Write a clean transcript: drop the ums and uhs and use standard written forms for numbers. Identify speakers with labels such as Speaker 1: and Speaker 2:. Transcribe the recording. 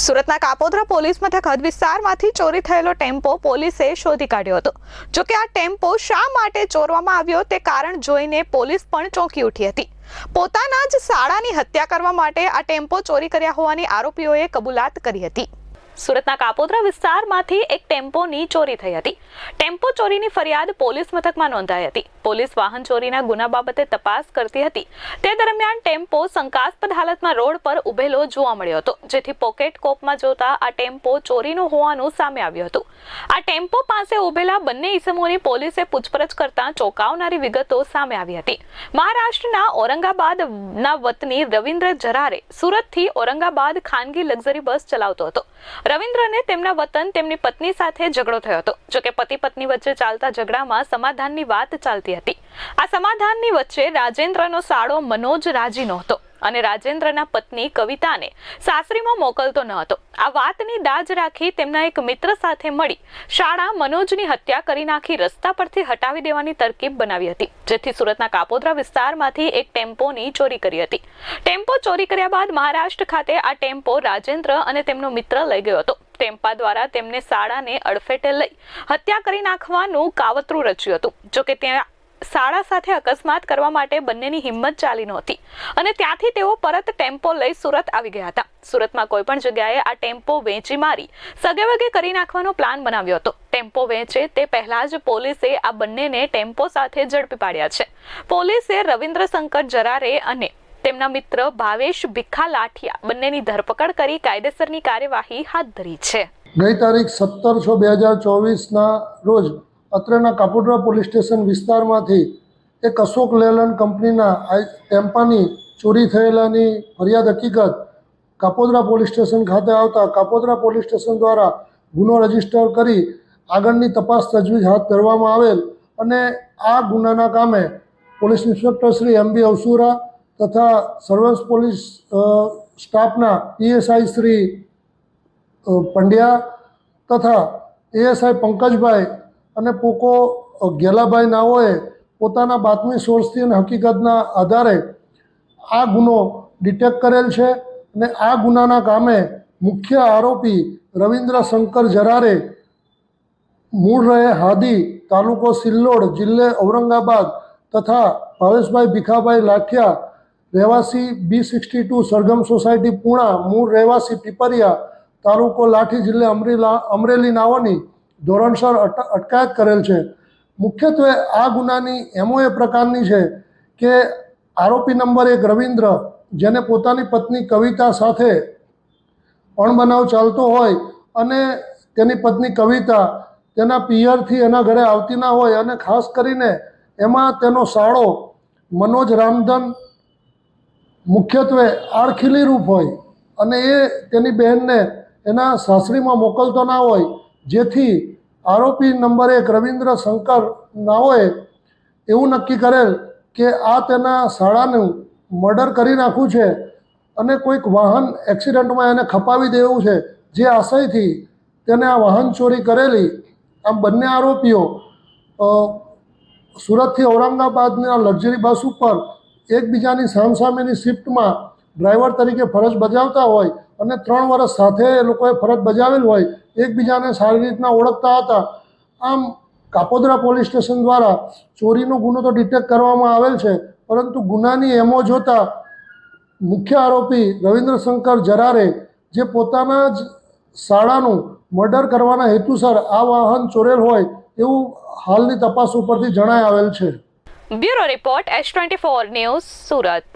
Speaker 1: સુરતના કાપોદ્રા પોલીસ મથક હદ વિસ્તારમાંથી ચોરી થયેલો ટેમ્પો પોલીસે શોધી કાઢ્યો હતો। જોકે આ ટેમ્પો શા માટે ચોરવામાં આવ્યો તે કારણ જોઈને પોલીસ પણ ચોંકી ઉઠી હતી। પોતાના જ સાળાની હત્યા કરવા માટે આ ટેમ્પો ચોરી કર્યા હોવાની આરોપીઓએ કબૂલાત કરી હતી। સુરતના કાપોદ્રા વિસ્તારમાંથી એક ટેમ્પોની ચોરી થઈ હતી। ટેમ્પો ચોરીની ફરિયાદ પોલીસ મથકમાં નોંધાઈ હતી। પોલીસ વાહન ચોરીના ગુના બાબતે તપાસ કરતી હતી। તે દરમિયાન ટેમ્પો શંકાસ્પદ હાલતમાં રોડ પર ઉભેલો જોવા મળ્યો હતો, જેથી પોકેટ કોપમાં જોતા આ ટેમ્પો ચોરીનો હોવાનું સામે આવ્યું હતું। આ ટેમ્પો પાસે ઉભેલા બંને ઈસમોની પોલીસે પૂછપરછ કરતા ચોંકાવનારી વિગતો સામે આવી હતી। મહારાષ્ટ્રના ઔરંગાબાદના વતની રવિન્દ્ર જરારે સુરતથી ઔરંગાબાદ ખાનગી લક્ઝરી બસ ચલાવતો હતો। રવિન્દ્રને તેમના વતન તેમની પત્ની સાથે ઝઘડો થયો હતો। જોકે પતિ પત્ની વચ્ચે ચાલતા ઝઘડામાં સમાધાનની વાત ચાલતી હતી। આ સમાધાનની વચ્ચે રાજેન્દ્રનો સાળો મનોજ રાજી નહોતો અને રાજેન્દ્રના પત્ની કવિતાને સાસરીમાં મોકલતો ન હતો। આ વાતની દાજ રાખી તેમના એક મિત્ર સાથે મળી શાળા મનોજની હત્યા કરી નાખી રસ્તા પરથી હટાવી દેવાની તરકીબ બનાવી હતી, જેથી સુરતના કાપોદ્રા વિસ્તારમાંથી એક ટેમ્પોની ચોરી કરી હતી। ટેમ્પો ચોરી કર્યા બાદ મહારાષ્ટ્ર ખાતે આ ટેમ્પો રાજેન્દ્ર અને તેમનો મિત્ર લઈ ગયો હતો। ટેમ્પા દ્વારા તેમને શાળાને અડફેટે લઈ હત્યા કરી નાખવાનું કાવતરું રચ્યું હતું। જોકે ત્યાં શાળા સાથે અકસ્માત કરવા માટે બંનેની હિંમત ચાલી નહોતી અને ત્યાંથી તેઓ પરત ટેમ્પો લઈ સુરત આવી ગયા હતા। સુરતમાં કોઈ પણ જગ્યાએ આ ટેમ્પો વેચી મારી સગેવગે કરી નાખવાનો પ્લાન બનાવ્યો હતો। ટેમ્પો વેચે તે પહેલા જ પોલીસે આ બંનેને ટેમ્પો સાથે ઝડપી પાડ્યા છે। પોલીસે રવિન્દ્ર શંકર જરારે અને તેમના મિત્ર ભાવેશ ભીખા લાઠિયા બંનેની ધરપકડ કરી કાયદેસરની કાર્યવાહી હાથ ધરી છે।
Speaker 2: ગઈ તારીખ 17/6/2024ના રોજ અત્રેના કાપોદ્રા પોલીસ સ્ટેશન વિસ્તારમાંથી એક અશોક લેલન્ડ કંપનીના ટેમ્પાની ચોરી થયેલાની ફરિયાદ હકીકત કાપોદ્રા પોલીસ સ્ટેશન ખાતે આવતા કાપોદ્રા પોલીસ સ્ટેશન દ્વારા ગુનો રજીસ્ટર કરી આગળની તપાસ તજવીજ હાથ ધરવામાં આવેલ અને આ ગુનાના કામે પોલીસ ઇન્સ્પેક્ટર શ્રી MB અવસુરા તથા સર્વેલન્સ પોલીસ સ્ટાફના PSI શ્રી પંડ્યા તથા ASI પંકજભાઈ અને પોકો ગેલાભાઈ નાઓએ પોતાના બાતમી સોર્સથી અને હકીકતના આધારે આ ગુનો ડિટેક્ટ કરેલ છે અને આ ગુનાના કામે મુખ્ય આરોપી રવિન્દ્ર શંકર જરારે મૂળ રહે હાદી તાલુકો સિલ્લોડ જિલ્લે ઔરંગાબાદ તથા ભાવેશભાઈ ભીખાભાઈ લાઠિયા રહેવાસી B62 સરગમ સોસાયટી પૂણા મૂળ રહેવાસી પીપરિયા તાલુકો લાઠી જિલ્લે અમરેલી નાઓની ધોરણસર અટકાયત કરેલ છે। મુખ્યત્વે આ ગુનાની MO એ પ્રકારની છે કે આરોપી નંબર 1 રવિન્દ્ર, જેને પોતાની પત્ની કવિતા સાથે અણબનાવ ચાલતો હોય અને તેની પત્ની કવિતા તેના પિયરથી એના ઘરે આવતી ના હોય અને ખાસ કરીને એમાં તેનો સાળો મનોજ રામધન મુખ્યત્વે આડખીલી રૂપ હોય અને એ તેની બહેનને એના સાસરીમાં મોકલતો ના હોય, જેથી આરોપી નંબર 1 રવિન્દ્ર શંકર નાઓએ એવું નક્કી કરેલ કે આ તેના શાળાનું મર્ડર કરી નાખવું છે અને કોઈક વાહન એક્સિડન્ટમાં એને ખપાવી દેવું છે, જે આશયથી તેને આ વાહન ચોરી કરેલી। આમ બંને આરોપીઓ સુરતથી ઔરંગાબાદના લક્ઝરી બસ ઉપર એકબીજાની સામસામેની શિફ્ટમાં ડ્રાઈવર તરીકે ફરજ બજાવતા હોય અને 3 વર્ષ સાથે એ લોકોએ ફરજ બજાવેલ હોય, એકબીજાને સારી રીતના ઓળખતા હતા। આમ કાપોદ્રા પોલીસ સ્ટેશન દ્વારા ચોરીનો ગુનો તો ડિટેક્ટ કરવામાં આવેલ છે, પરંતુ ગુનાની MO જોતા મુખ્ય આરોપી રવિન્દ્ર શંકર જરારે જે પોતાના જ શાળાનું મર્ડર કરવાના હેતુસર આ વાહન ચોરેલ હોય એવું હાલની તપાસ ઉપરથી જણાઈ આવેલ છે।
Speaker 1: Bureau report S24 news Surat.